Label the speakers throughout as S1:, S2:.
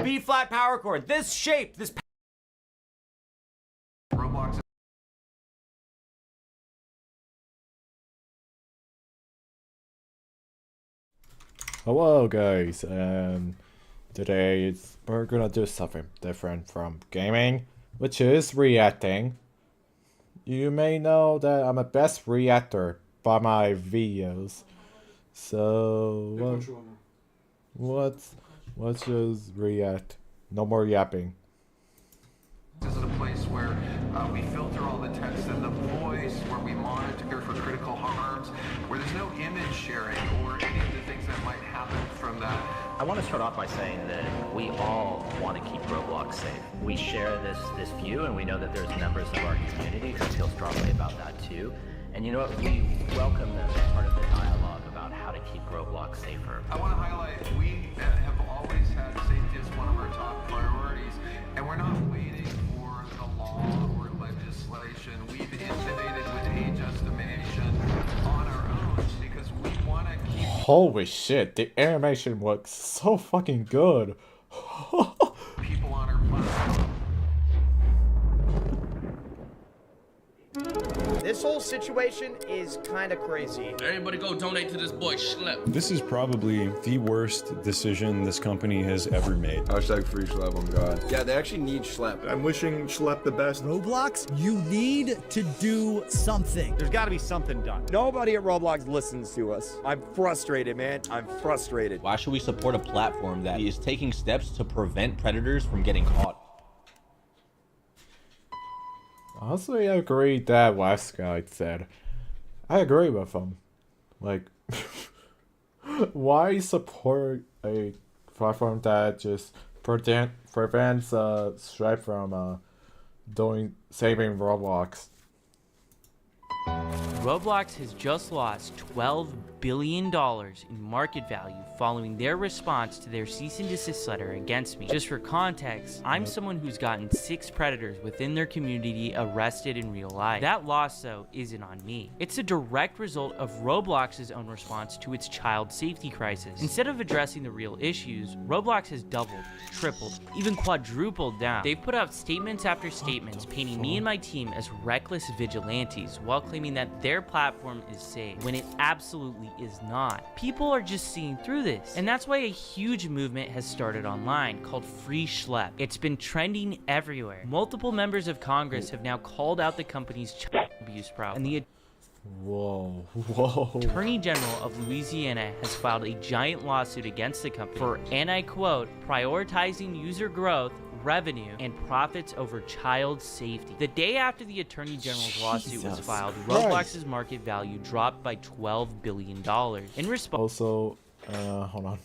S1: B-flat power chord. This shape, this
S2: Roblox.
S3: Hello guys, today we're gonna do something different from gaming, which is reacting. You may know that I'm a best reactor by my videos. So let's just react. No more yapping.
S2: This is a place where we filter all the text and the voice, where we monitor for critical harms, where there's no image sharing or any of the things that might happen from that.
S4: I want to start off by saying that we all want to keep Roblox safe. We share this view, and we know that there's members of our community who feel strongly about that too. And you know what? We welcome them as part of the dialogue about how to keep Roblox safer.
S2: I want to highlight we have always had safety as one of our top priorities, and we're not waiting for the law or legislation. We've innovated with age estimation on our own because we want to keep...
S3: Holy shit, the animation looks so fucking good.
S2: people on our platform.
S5: This whole situation is kind of crazy.
S6: Everybody go donate to this boy, Schlep.
S7: This is probably the worst decision this company has ever made.
S8: Hashtag free Schlep, on God. Yeah, they actually need Schlep.
S9: I'm wishing Schlep the best.
S10: Roblox, you need to do something.
S5: There's got to be something done.
S9: Nobody at Roblox listens to us. I'm frustrated, man. I'm frustrated.
S1: Why should we support a platform that is taking steps to prevent predators from getting caught?
S3: Honestly, I agree that last guy said. I agree with him. Like, why support a platform that just prevents Schlep from saving Roblox?
S11: Roblox has just lost $12 billion in market value following their response to their cease and desist letter against me. Just for context, I'm someone who's gotten 6 predators within their community arrested in real life. That loss, though, isn't on me. It's a direct result of Roblox's own response to its child safety crisis. Instead of addressing the real issues, Roblox has doubled, tripled, even quadrupled down. They've put out statements after statements painting me and my team as reckless vigilantes while claiming that their platform is safe, when it absolutely is not. People are just seeing through this, and that's why a huge movement has started online called Free Schlep. It's been trending everywhere. Multiple members of Congress have now called out the company's child abuse problem, and the Attorney General of Louisiana has filed a giant lawsuit against the company for, and I quote, prioritizing user growth, revenue, and profits over child safety. The day after the Attorney General's lawsuit was filed, Roblox's market value dropped by $12 billion. In response...
S3: Also, hold on.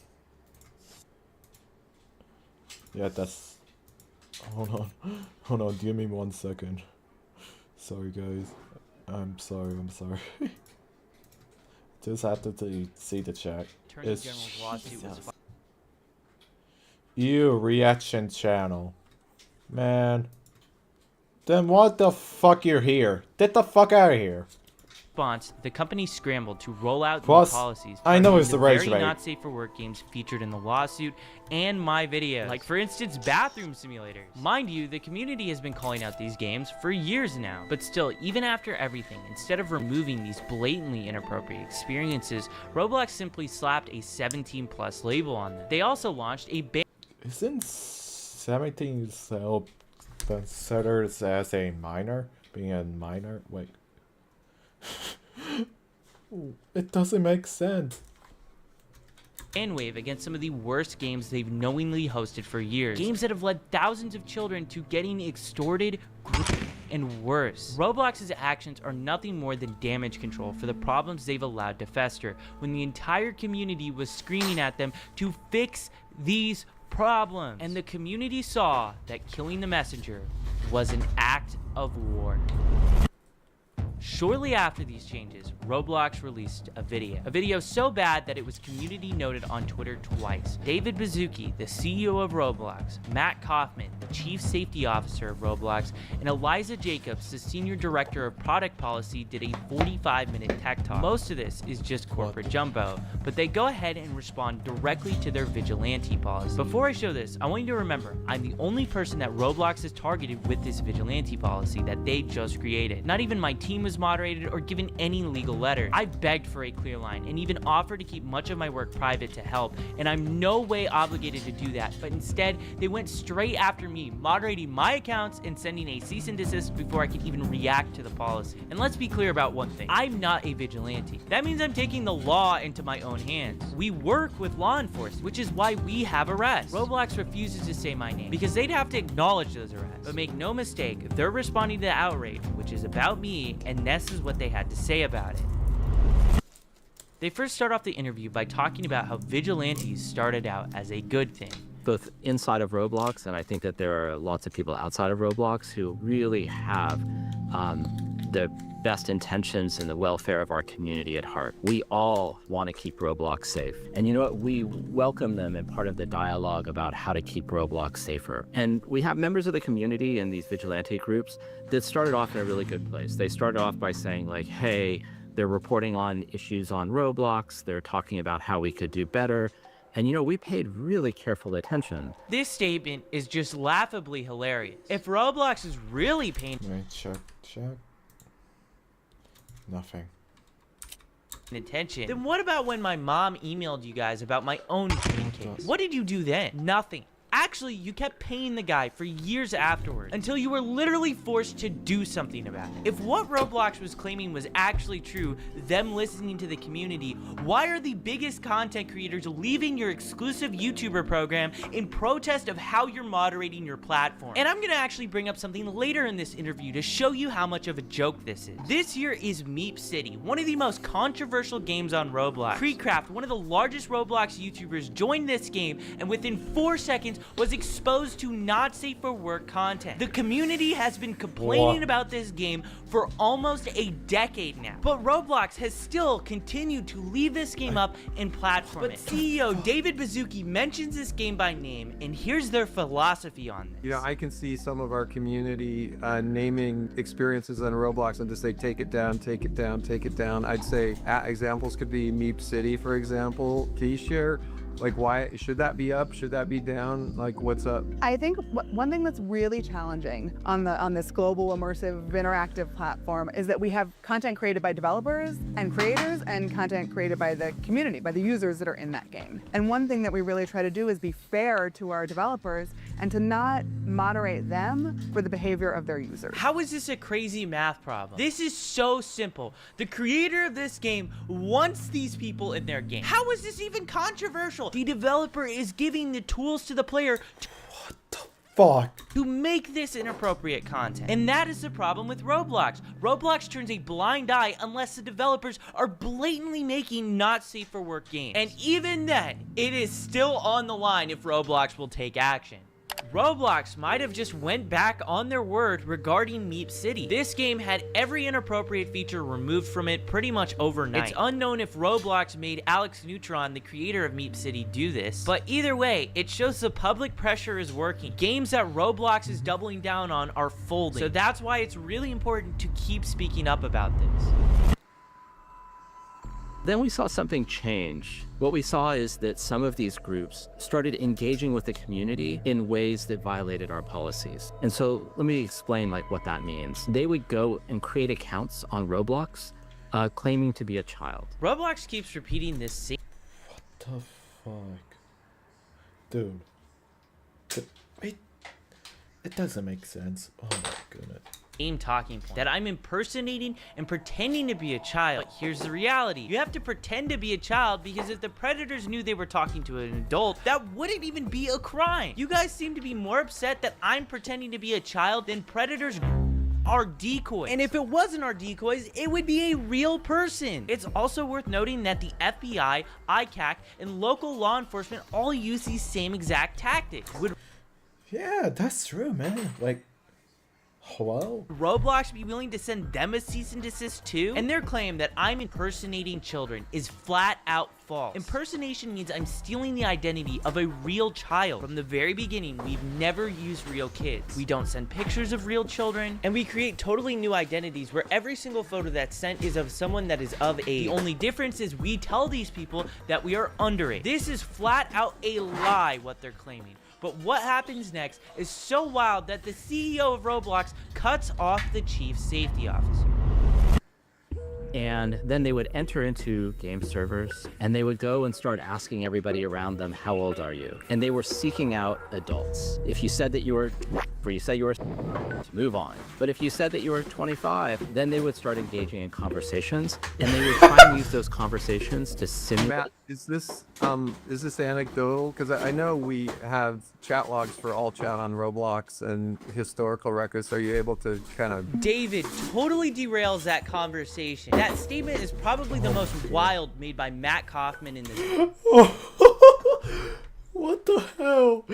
S3: Yeah, that's... Hold on, give me 1 second. Sorry, guys. I'm sorry. Just have to see the chat.
S11: Attorney General's lawsuit was filed.
S3: You reaction channel. Man. Then what the fuck you're here? Get the fuck out of here.
S11: The company scrambled to roll out new
S3: Plus,
S11: policies.
S3: I know it's the rage
S11: very
S3: rate.
S11: not safe for work games featured in the lawsuit and my videos. Like, for instance, bathroom simulators. Mind you, the community has been calling out these games for years now. But still, even after everything, instead of removing these blatantly inappropriate experiences, Roblox simply slapped a 17+ label on them. They also launched a ban.
S3: Isn't 17 so considered as a minor? Being a minor? Wait. It doesn't make sense.
S11: Wave against some of the worst games they've knowingly hosted for years. Games that have led thousands of children to getting extorted, and worse. Roblox's actions are nothing more than damage control for the problems they've allowed to fester, when the entire community was screaming at them to fix these problems. And the community saw that killing the messenger was an act of war. Shortly after these changes, Roblox released a video so bad that it was community noted on Twitter twice. David Baszucki, the CEO of Roblox, Matt Kaufman, the Chief Safety Officer of Roblox, and Eliza Jacobs, the Senior Director of Product Policy, did a 45-minute tech talk. Most of this is just corporate jumbo, but they go ahead and respond directly to their vigilante policy. Before I show this, I want you to remember, I'm the only person that Roblox has targeted with this vigilante policy that they just created. Not even my team was moderated or given any legal letter. I begged for a clear line and even offered to keep much of my work private to help, and I'm no way obligated to do that, but instead they went straight after me, moderating my accounts and sending a cease and desist before I could even react to the policy. And let's be clear about one thing, I'm not a vigilante. That means I'm taking the law into my own hands. We work with law enforcement, which is why we have arrests. Roblox refuses to say my name because they'd have to acknowledge those arrests. But make no mistake, they're responding to the outrage, which is about me, and this is what they had to say about it. They first start off the interview by talking about how vigilantes started out as a good thing.
S4: Both inside of Roblox, and I think that there are lots of people outside of Roblox who really have the best intentions and the welfare of our community at heart. We all want to keep Roblox safe. And you know what? We welcome them in part of the dialogue about how to keep Roblox safer. And we have members of the community in these vigilante groups that started off in a really good place. They started off by saying like, hey, they're reporting on issues on Roblox. They're talking about how we could do better. And you know, we paid really careful attention.
S11: This statement is just laughably hilarious. If Roblox is really paying
S3: check. Nothing.
S11: attention, then what about when my mom emailed you guys about my own shooting case? What did you do then? Nothing. Actually, you kept paying the guy for years afterwards until you were literally forced to do something about it. If what Roblox was claiming was actually true, them listening to the community, why are the biggest content creators leaving your exclusive YouTuber program in protest of how you're moderating your platform? And I'm gonna actually bring up something later in this interview to show you how much of a joke this is. This here is Meep City, one of the most controversial games on Roblox. Creecraft, one of the largest Roblox YouTubers, joined this game and within 4 seconds was exposed to not safe for work content. The community has been complaining about this game for almost a decade now, but Roblox has still continued to leave this game up and platform it. But CEO David Baszucki mentions this game by name, and here's their philosophy on this.
S2: You know, I can see some of our community naming experiences on Roblox and just say, take it down, take it down, take it down. I'd say examples could be Meep City, for example. Can you share, like, why should that be up? Should that be down? Like, what's up?
S12: I think one thing that's really challenging on this global immersive interactive platform is that we have content created by developers and creators and content created by the community, by the users that are in that game. And one thing that we really try to do is be fair to our developers and to not moderate them for the behavior of their users.
S11: How is this a crazy math problem? This is so simple. The creator of this game wants these people in their game. How is this even controversial? The developer is giving the tools to the player to make this inappropriate content. And that is the problem with Roblox. Roblox turns a blind eye unless the developers are blatantly making not safe for work games. And even then, it is still on the line if Roblox will take action. Roblox might have just went back on their word regarding Meep City. This game had every inappropriate feature removed from it pretty much overnight. It's unknown if Roblox made Alex Neutron, the creator of Meep City, do this, but either way, it shows the public pressure is working. Games that Roblox is doubling down on are folding, so that's why it's really important to keep speaking up about this.
S4: Then we saw something change. What we saw is that some of these groups started engaging with the community in ways that violated our policies. And so let me explain what that means. They would go and create accounts on Roblox claiming to be a child.
S11: Roblox keeps repeating this same—
S3: What the fuck? Dude. It doesn't make sense. Oh my goodness.
S11: Talking point that I'm impersonating and pretending to be a child. But here's the reality. You have to pretend to be a child because if the predators knew they were talking to an adult, that wouldn't even be a crime. You guys seem to be more upset that I'm pretending to be a child than predators are decoys. And if it wasn't our decoys, it would be a real person. It's also worth noting that the FBI, ICAC, and local law enforcement all use these same exact tactics.
S3: Yeah, that's true, man. Like, Hello?
S11: Roblox be willing to send them a cease and desist too? And their claim that I'm impersonating children is flat out false. Impersonation means I'm stealing the identity of a real child. From the very beginning, we've never used real kids. We don't send pictures of real children, and we create totally new identities where every single photo that's sent is of someone that is of age. The only difference is we tell these people that we are underage. This is flat out a lie, what they're claiming. But what happens next is so wild that the CEO of Roblox cuts off the chief safety officer.
S4: And then they would enter into game servers and they would go and start asking everybody around them, how old are you? And they were seeking out adults. If you said that you were, move on. But if you said that you were 25, then they would start engaging in conversations and they would try and use those conversations to simulate.
S2: Matt, is this anecdotal? Because I know we have chat logs for all chat on Roblox and historical records. Are you able to kind of...
S11: David totally derails that conversation. That statement is probably the most wild made by Matt Kaufman in this.
S3: What the hell?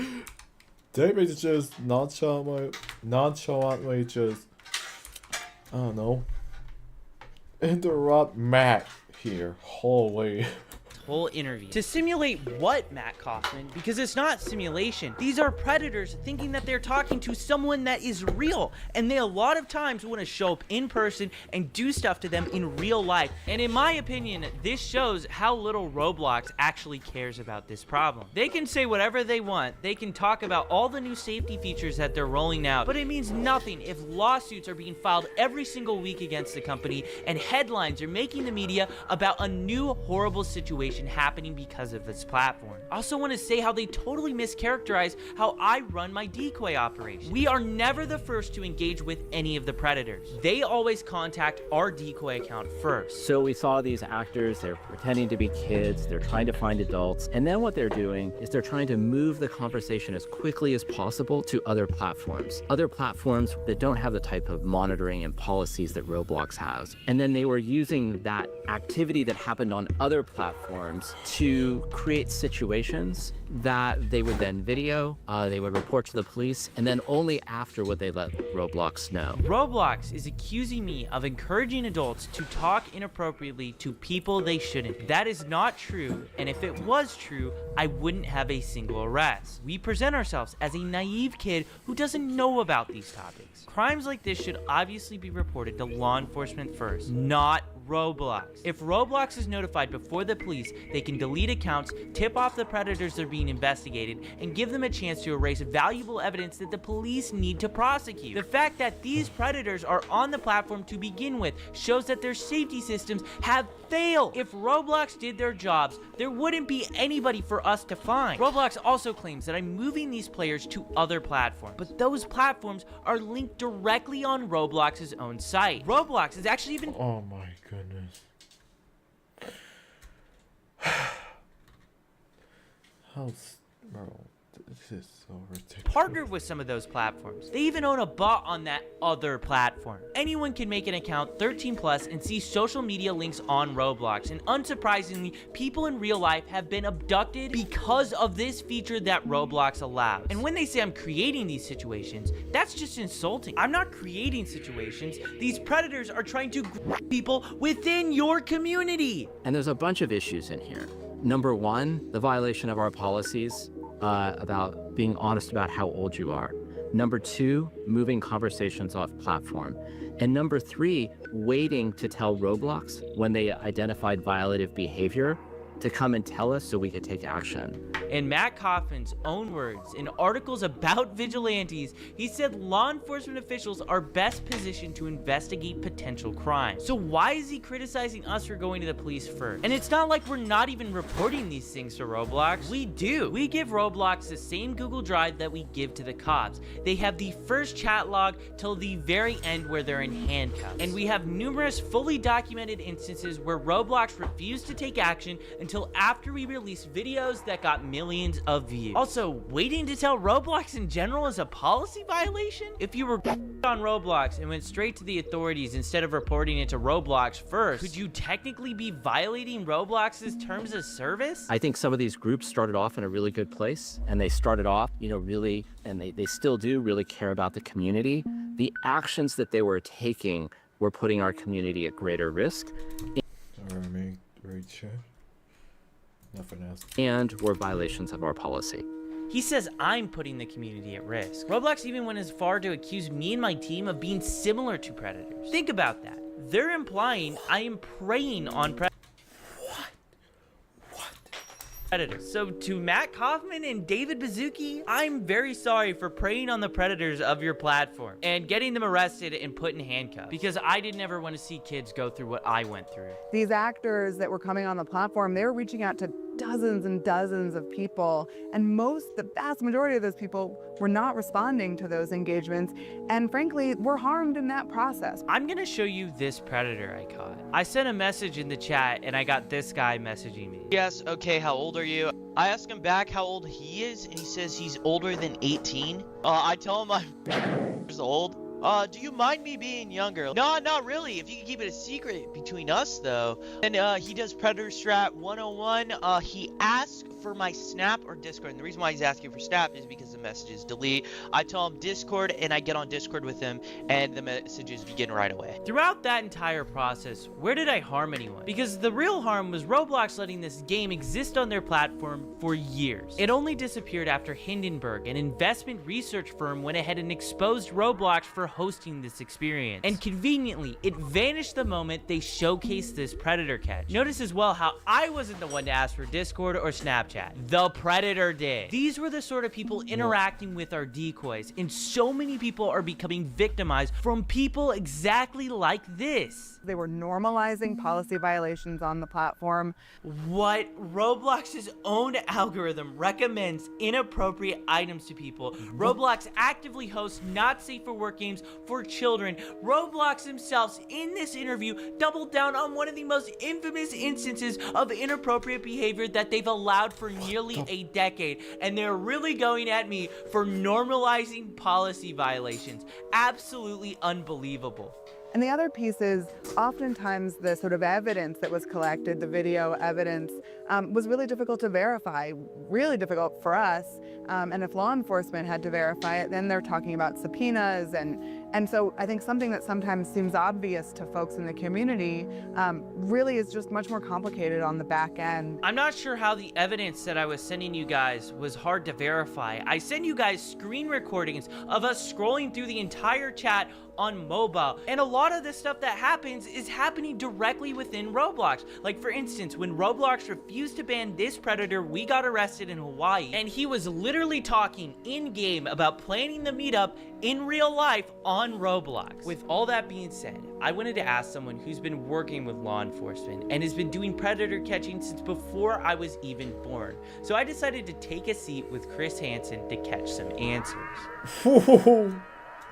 S3: David just nonchalantly just, I don't know, interrupt Matt here. Holy.
S11: Whole interview to simulate what, Matt Kaufman? Because it's not simulation. These are predators thinking that they're talking to someone that is real, and they a lot of times want to show up in person and do stuff to them in real life. And in my opinion, this shows how little Roblox actually cares about this problem. They can say whatever they want, they can talk about all the new safety features that they're rolling out, but it means nothing if lawsuits are being filed every single week against the company and headlines are making the media about a new horrible situation happening because of this platform. I also want to say how they totally mischaracterize how I run my decoy operation. We are never the first to engage with any of the predators. They always contact our decoy account first.
S4: So we saw these actors, they're pretending to be kids, they're trying to find adults, and then what they're doing is they're trying to move the conversation as quickly as possible to other platforms that don't have the type of monitoring and policies that Roblox has. And then they were using that activity that happened on other platforms to create situations that they would then video, they would report to the police, and then only after would they let Roblox know.
S11: Roblox is accusing me of encouraging adults to talk inappropriately to people they shouldn't. That is not true, and if it was true, I wouldn't have a single arrest. We present ourselves as a naive kid who doesn't know about these topics. Crimes like this should obviously be reported to law enforcement first, not Roblox. If Roblox is notified before the police, they can delete accounts, tip off the predators that are being investigated, and give them a chance to erase valuable evidence that the police need to prosecute. The fact that these predators are on the platform to begin with shows that their safety systems have failed. If Roblox did their jobs, there wouldn't be anybody for us to find. Roblox also claims that I'm moving these players to other platforms, but those platforms are linked directly on Roblox's own site. Roblox is actually even...
S3: Oh my goodness. Bro, this is so ridiculous.
S11: Partnered with some of those platforms. They even own a bot on that other platform. Anyone can make an account 13+ and see social media links on Roblox, and unsurprisingly, people in real life have been abducted because of this feature that Roblox allows. And when they say I'm creating these situations, that's just insulting. I'm not creating situations. These predators are trying to grab people within your community.
S4: And there's a bunch of issues in here. Number one, the violation of our policies about being honest about how old you are. Number two, moving conversations off platform. And number three, waiting to tell Roblox when they identified violative behavior to come and tell us so we could take action.
S11: In Matt Kaufman's own words, in articles about vigilantes, he said law enforcement officials are best positioned to investigate potential crimes. So why is he criticizing us for going to the police first? And it's not like we're not even reporting these things to Roblox. We do. We give Roblox the same Google Drive that we give to the cops. They have the first chat log till the very end where they're in handcuffs. And we have numerous fully documented instances where Roblox refused to take action until after we released videos that got millions of views. Also, waiting to tell Roblox in general is a policy violation? If you were on Roblox and went straight to the authorities instead of reporting it to Roblox first, could you technically be violating Roblox's terms of service?
S4: I think some of these groups started off in a really good place, and they started off, really, and they still do really care about the community. The actions that they were taking were putting our community at greater risk.
S3: Nothing else.
S4: And were violations of our policy.
S11: He says I'm putting the community at risk. Roblox even went as far to accuse me and my team of being similar to predators. Think about that. They're implying I am preying on predators. So to Matt Kaufman and David Bazuki, I'm very sorry for preying on the predators of your platform and getting them arrested and put in handcuffs, because I didn't ever want to see kids go through what I went through.
S12: These actors that were coming on the platform, they were reaching out to dozens and dozens of people, and the vast majority of those people were not responding to those engagements, and frankly, were harmed in that process.
S11: I'm gonna show you this predator I caught. I sent a message in the chat and I got this guy messaging me.
S13: Yes, okay, how old are you? I asked him back how old he is, and he says he's older than 18. I tell him I'm years old. Do you mind me being younger? No, not really. If you can keep it a secret between us, though. And he does Predator Strat 101. He asked for my Snap or Discord. And the reason why he's asking for Snap is because the messages delete. I tell him Discord, and I get on Discord with him, and the messages begin right away.
S11: Throughout that entire process, where did I harm anyone? Because the real harm was Roblox letting this game exist on their platform for years. It only disappeared after Hindenburg, an investment research firm, went ahead and exposed Roblox for hosting this experience. And conveniently, it vanished the moment they showcased this predator catch. Notice as well how I wasn't the one to ask for Discord or Snapchat. The predator did. These were the sort of people interacting with our decoys, and so many people are becoming victimized from people exactly like this.
S12: They were normalizing policy violations on the platform.
S11: What? Roblox's own algorithm recommends inappropriate items to people. Roblox actively hosts not safe for work games for children. Roblox themselves, in this interview, doubled down on one of the most infamous instances of inappropriate behavior that they've allowed for nearly a decade. And they're really going at me for normalizing policy violations. Absolutely unbelievable.
S12: And the other piece is oftentimes the sort of evidence that was collected, the video evidence, was really difficult to verify, really difficult for us. And if law enforcement had to verify it, then they're talking about subpoenas. And so I think something that sometimes seems obvious to folks in the community really is just much more complicated on the back end.
S11: I'm not sure how the evidence that I was sending you guys was hard to verify. I sent you guys screen recordings of us scrolling through the entire chat on mobile, and a lot of the stuff that happens is happening directly within Roblox. Like, for instance, when Roblox refused to ban this predator, we got arrested in Hawaii, and he was literally talking in-game about planning the meetup in real life on Roblox. With all that being said, I wanted to ask someone who's been working with law enforcement and has been doing predator catching since before I was even born. So I decided to take a seat with Chris Hansen to catch some answers.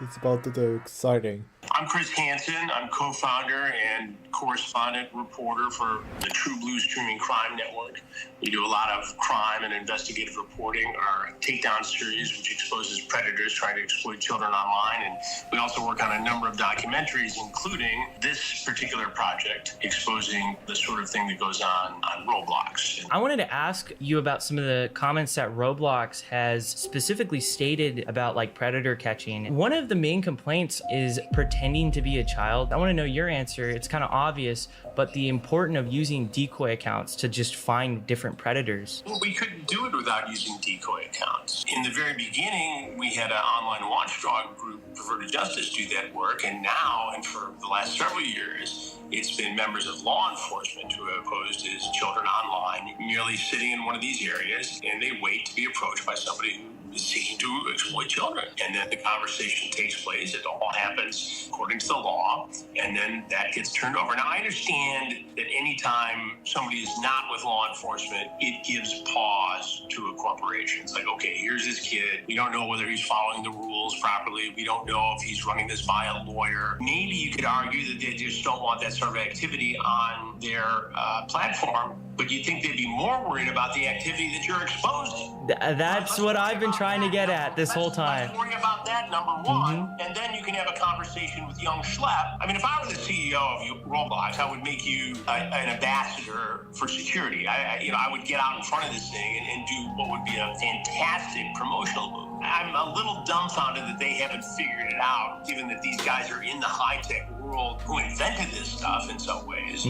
S3: It's about to do exciting.
S14: I'm Chris Hansen. I'm co-founder and correspondent reporter for the True Blue Streaming Crime Network. We do a lot of crime and investigative reporting. Our Takedown series, which exposes predators trying to exploit children online. And we also work on a number of documentaries, including this particular project, exposing the sort of thing that goes on Roblox.
S11: I wanted to ask you about some of the comments that Roblox has specifically stated about like predator catching. One of the main complaints is pretending to be a child. I want to know your answer. It's kind of obvious, but the importance of using decoy accounts to just find different predators.
S14: Well, we couldn't do it without using decoy accounts. In the very beginning, we had an online watchdog group, Perverted Justice, do that work, and now, and for the last several years, it's been members of law enforcement who have posed as children online, merely sitting in one of these areas, and they wait to be approached by somebody who is seeking to exploit children. And then the conversation takes place. It all happens according to the law, and then that gets turned over. Now, I understand that anytime somebody is not with law enforcement, it gives pause to a corporation. It's like, okay, here's this kid. We don't know whether he's following the rules properly. We don't know if he's running this by a lawyer. Maybe you could argue that they just don't want that sort of activity on their platform. But you'd think they'd be more worried about the activity that you're exposing.
S11: That's what I've been trying to get at this whole time.
S14: Let's worry about that, number one, and then you can have a conversation with young Schlep. I mean, if I were the CEO of Roblox, I would make you an ambassador for security. I would get out in front of this thing and do what would be a fantastic promotional move. I'm a little dumbfounded that they haven't figured it out, given that these guys are in the high-tech world who invented this stuff in some ways.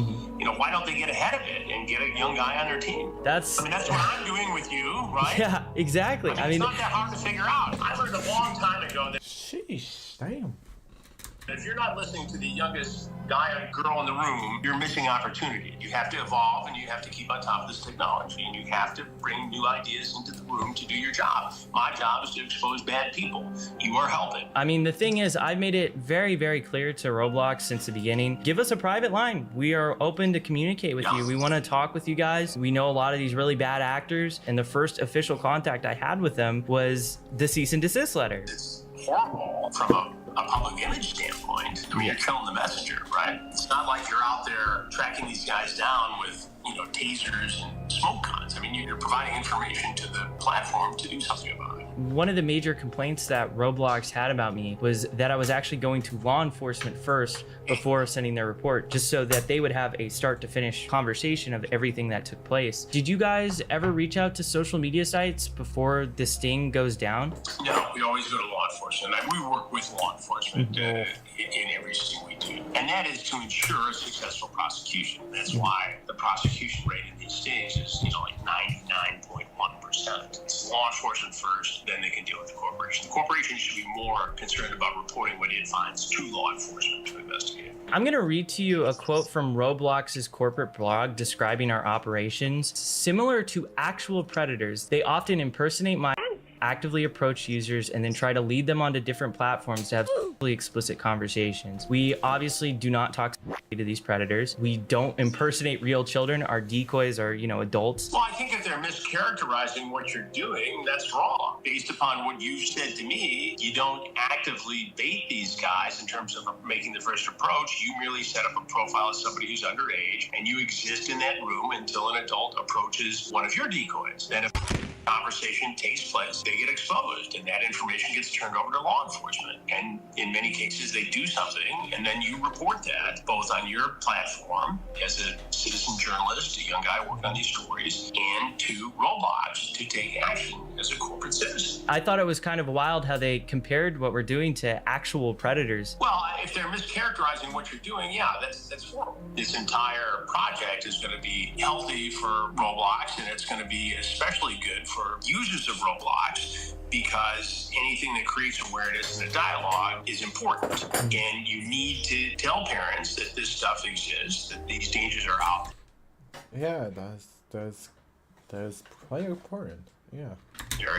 S14: Why don't they get ahead of it and get a young guy on their team?
S11: That's
S14: what I'm doing with you, right?
S11: Yeah, exactly. I mean,
S14: it's not that hard to figure out. I learned a long time ago that
S3: sheesh, damn.
S14: If you're not listening to the youngest guy or girl in the room, you're missing opportunity. You have to evolve and you have to keep on top of this technology and you have to bring new ideas into the room to do your job. My job is to expose bad people. You are helping.
S11: I mean, the thing is, I've made it very, very clear to Roblox since the beginning. Give us a private line. We are open to communicate with you. We want to talk with you guys. We know a lot of these really bad actors, and the first official contact I had with them was the cease and desist letter.
S14: It's horrible from a public image standpoint. I mean, you're killing the messenger, right? It's not like you're out there tracking these guys down with, tasers and smoke guns. I mean, you're providing information to the platform to do something about it.
S11: One of the major complaints that Roblox had about me was that I was actually going to law enforcement first before sending their report, just so that they would have a start to finish conversation of everything that took place. Did you guys ever reach out to social media sites before the sting goes down?
S14: No, we always go to law enforcement. We work with law enforcement in everything we do. And that is to ensure a successful prosecution. That's why the prosecution rate in these states is, like 99.1%. It's law enforcement first, then they can deal with the corporation. The corporation should be more concerned about reporting what it finds to law enforcement to investigate.
S11: I'm going to read to you a quote from Roblox's corporate blog describing our operations. Similar to actual predators, they often impersonate actively approach users and then try to lead them onto different platforms to have explicit conversations. We obviously do not talk to these predators. We don't impersonate real children. Our decoys are, adults.
S14: Well, I think if they're mischaracterizing what you're doing, that's wrong. Based upon what you said to me, you don't actively bait these guys in terms of making the first approach. You merely set up a profile as somebody who's underage, and you exist in that room until an adult approaches one of your decoys. Then if conversation takes place, they get exposed, and that information gets turned over to law enforcement. And in many cases, they do something, and then you report that both on your platform as a citizen journalist, a young guy working on these stories, and to Roblox to take action as a corporate citizen.
S11: I thought it was kind of wild how they compared what we're doing to actual predators.
S14: Well, if they're mischaracterizing what you're doing, yeah, that's horrible. This entire project is going to be healthy for Roblox, and it's going to be especially good for users of Roblox, because anything that creates awareness in a dialogue is important. And you need to tell parents that this stuff exists, that these dangers are out.
S3: Yeah, that's quite important. Yeah.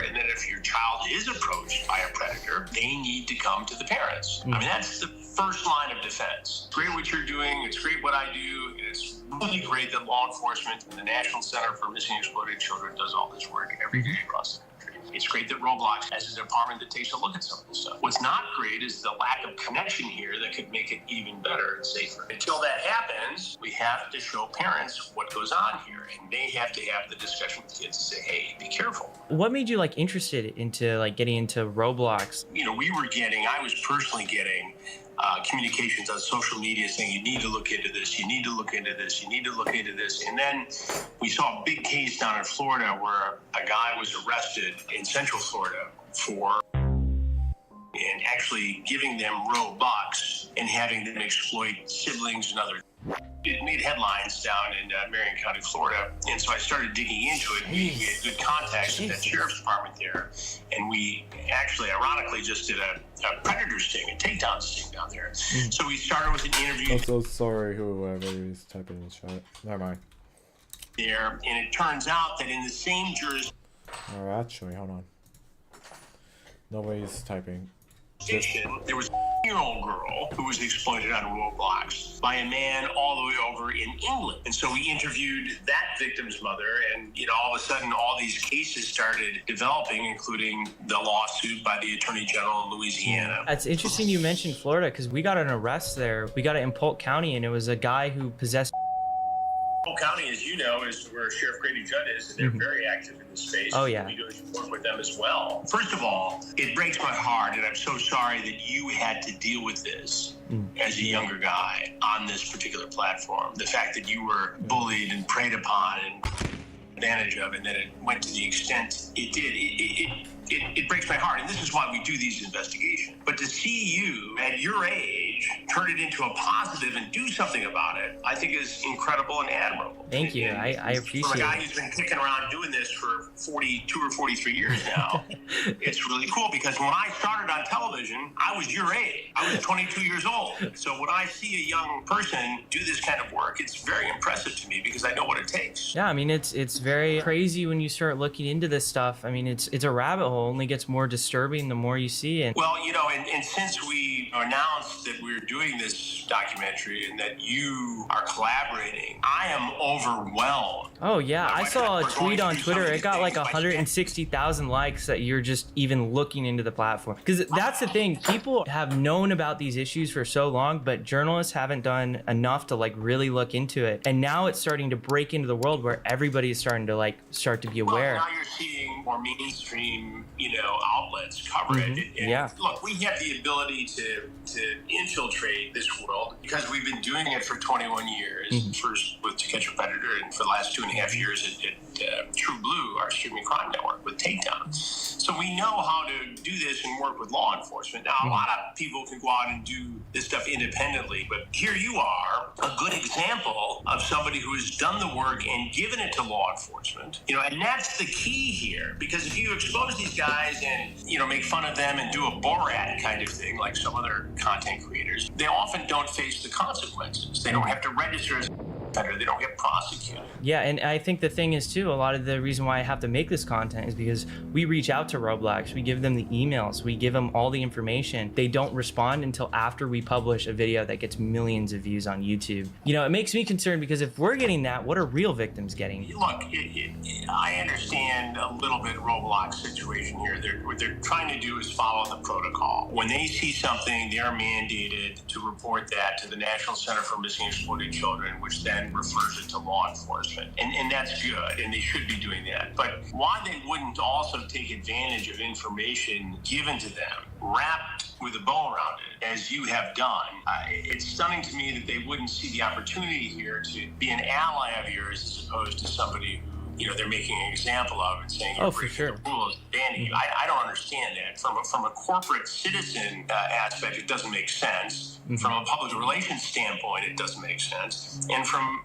S14: And that if your child is approached by a predator, they need to come to the parents. I mean, that's the first line of defense. It's great what you're doing. It's great what I do. And it's really great that law enforcement and the National Center for Missing and Exploited Children does all this work every day across the country. It's great that Roblox has a department that takes a look at some of this stuff. What's not great is the lack of connection here that could make it even better and safer. Until that happens, we have to show parents what goes on here, and they have to have the discussion with kids and say, hey, be careful.
S11: What made you interested into getting into Roblox?
S14: I was personally getting communications on social media saying, you need to look into this, you need to look into this, you need to look into this. And then we saw a big case down in Florida where a guy was arrested in Central Florida for and actually giving them Robux and having them exploit siblings and other. It made headlines down in Marion County, Florida. And so I started digging into it. We had good contacts with that sheriff's department there. And we actually, ironically, just did a predator sting, a takedown sting down there. So we started with an interview.
S3: I'm so sorry, whoever is typing in the chat. Never mind.
S14: There, and it turns out that in the same jurisdiction.
S3: Oh, actually, hold on. Nobody's typing.
S14: There was a 10-year-old girl who was exploited on Roblox by a man all the way over in England. And so we interviewed that victim's mother, and all of a sudden all these cases started developing, including the lawsuit by the Attorney General in Louisiana.
S11: It's interesting you mentioned Florida, because we got an arrest there. We got it in Polk County, and it was a guy who possessed
S14: Whole County, as you know, is where Sheriff Grady Judd is, and they're very active in this space.
S11: Oh, yeah.
S14: We do work with them as well. First of all, it breaks my heart, and I'm so sorry that you had to deal with this as a younger guy on this particular platform. The fact that you were bullied and preyed upon and advantage of, and that it went to the extent it did. It breaks my heart, and this is why we do these investigations. But to see you at your age turn it into a positive and do something about it, I think is incredible and admirable.
S11: Thank you. I appreciate it.
S14: From a guy who's been kicking around doing this for 42 or 43 years now, it's really cool, because when I started on television, I was your age. I was 22 years old. So when I see a young person do this kind of work, it's very impressive to me, because I know what it takes.
S11: Yeah, I mean, it's very crazy when you start looking into this stuff. I mean, it's a rabbit hole. Only gets more disturbing the more you see it.
S14: Well, you know, and since we announced that we're doing this documentary and that you are collaborating, I am overwhelmed.
S11: Oh yeah, I saw a tweet on Twitter. It got like 160,000 likes that you're just even looking into the platform. Because that's the thing, people have known about these issues for so long, but journalists haven't done enough to like really look into it. And now it's starting to break into the world where everybody is starting to start to be aware.
S14: Well, now you're seeing more mainstream, outlets cover it. And
S11: yeah.
S14: Look, we have the ability to infiltrate this world because we've been doing it for 21 years. First with To Catch a Predator, and for the last 2.5 years at True Blue, our streaming crime network, with Takedown. So we know how to do this and work with law enforcement. Now, a lot of people can go out and do this stuff independently, but here you are, a good example of somebody who has done the work and given it to law enforcement. And that's the key here, because if you expose these guys and make fun of them and do a Borat kind of thing like some other content creators, they often don't face the consequences. They don't have to register as offender. They don't get prosecuted.
S11: Yeah, and I think the thing is too, a lot of the reason why I have to make this content is because we reach out to Roblox, we give them the emails, we give them all the information. They don't respond until after we publish a video that gets millions of views on YouTube. It makes me concerned, because if we're getting that, what are real victims getting?
S14: Look, I understand a little bit Roblox situation here. What they're trying to do is follow the protocol. When they see something, they're mandated to report that to the National Center for Missing and Exploited Children, which then refers it to law enforcement. And that's good, and they should be doing that. But why they wouldn't also take advantage of information given to them, wrapped with a bow around it, as you have done, it's stunning to me that they wouldn't see the opportunity here to be an ally of yours as opposed to somebody who they're making an example of and saying,
S11: oh, for sure,
S14: the rules, banning you. I don't understand that. From a corporate citizen aspect, it doesn't make sense. From a public relations standpoint, it doesn't make sense. And from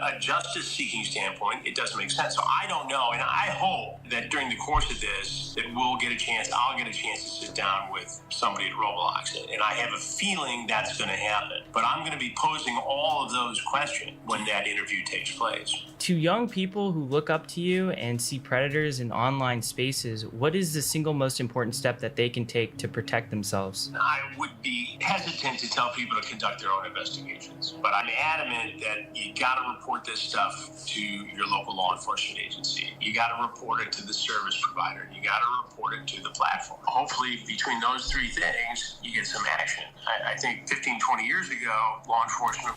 S14: a justice-seeking standpoint, it doesn't make sense. So I don't know, and I hope that during the course of this, that I'll get a chance to sit down with somebody at Roblox, and I have a feeling that's going to happen. But I'm going to be posing all of those questions when that interview takes place.
S11: To young people who look up to you and see predators in online spaces, what is the single most important step that they can take to protect themselves?
S14: I would be hesitant to tell people to conduct their own investigations, but I'm adamant that you got to report this stuff to your local law enforcement agency. You got to report it to the service provider. You got to report it to the platform. Hopefully, between those three things, you get some action. I think 15, 20 years ago, law enforcement...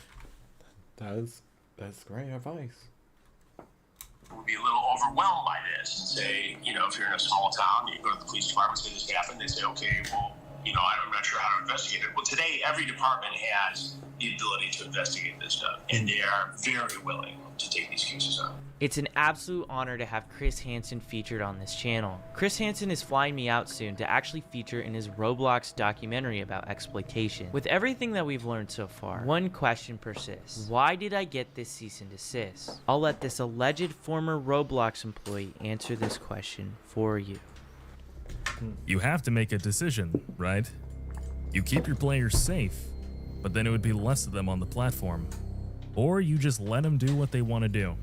S3: That's great advice.
S14: Would be a little overwhelmed by this and say, if you're in a small town, you go to the police department, say this happened, they say, okay, well, I'm not sure how to investigate it. Well, today, every department has the ability to investigate this stuff, and they are very willing to take these cases up.
S11: It's an absolute honor to have Chris Hansen featured on this channel. Chris Hansen is flying me out soon to actually feature in his Roblox documentary about exploitation. With everything that we've learned so far, one question persists. Why did I get this cease and desist? I'll let this alleged former Roblox employee answer this question for you.
S15: You have to make a decision, right? You keep your players safe, but then it would be less of them on the platform. Or you just let them do what they want to do,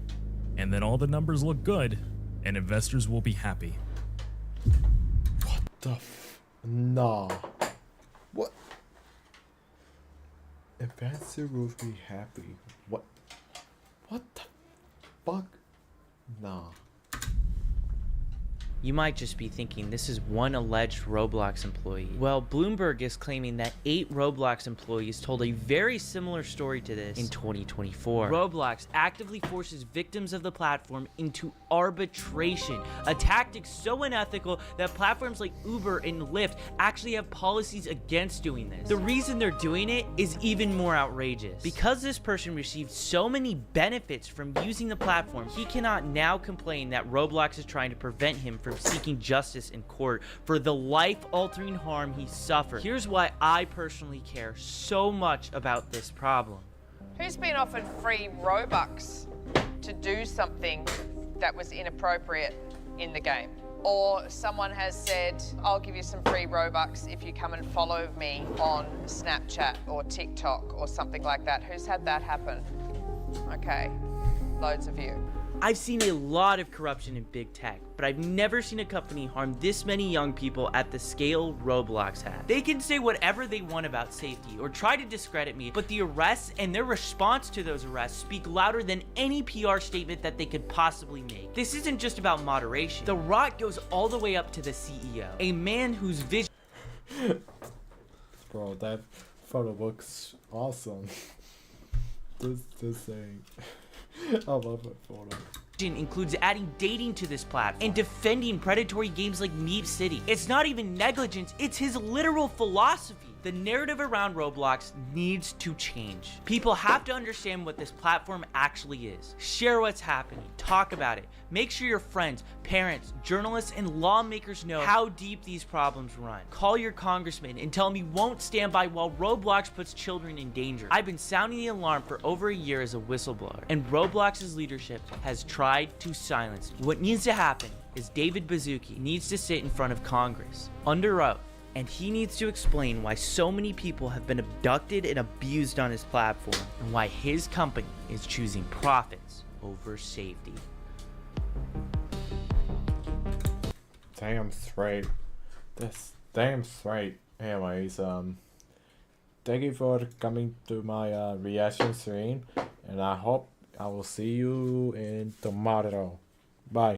S15: and then all the numbers look good, and investors will be happy.
S3: What the Nah. What? Investors will be happy. What the fuck? Nah.
S11: You might just be thinking this is one alleged Roblox employee. Well, Bloomberg is claiming that 8 Roblox employees told a very similar story to this in 2024. Roblox actively forces victims of the platform into arbitration, a tactic so unethical that platforms like Uber and Lyft actually have policies against doing this. The reason they're doing it is even more outrageous. Because this person received so many benefits from using the platform, he cannot now complain that Roblox is trying to prevent him from seeking justice in court for the life-altering harm he suffered. Here's why I personally care so much about this problem.
S16: Who's been offered free Robux to do something that was inappropriate in the game? Or someone has said, I'll give you some free Robux if you come and follow me on Snapchat or TikTok or something like that. Who's had that happen? Okay, loads of you.
S11: I've seen a lot of corruption in big tech, but I've never seen a company harm this many young people at the scale Roblox has. They can say whatever they want about safety or try to discredit me, but the arrests and their response to those arrests speak louder than any PR statement that they could possibly make. This isn't just about moderation. The rot goes all the way up to the CEO, a man whose vision...
S3: Bro, that photo looks awesome. this thing. I love that photo.
S11: Includes adding dating to this platform and defending predatory games like Meat City. It's not even negligence, it's his literal philosophy. The narrative around Roblox needs to change. People have to understand what this platform actually is. Share what's happening, talk about it. Make sure your friends, parents, journalists, and lawmakers know how deep these problems run. Call your congressman and tell him he won't stand by while Roblox puts children in danger. I've been sounding the alarm for over a year as a whistleblower, and Roblox's leadership has tried to silence me. What needs to happen is David Baszucki needs to sit in front of Congress under oath, and he needs to explain why so many people have been abducted and abused on his platform, and why his company is choosing profits over safety.
S3: Damn straight. That's damn straight. Anyways, thank you for coming to my reaction stream, and I hope I will see you in tomorrow. Bye.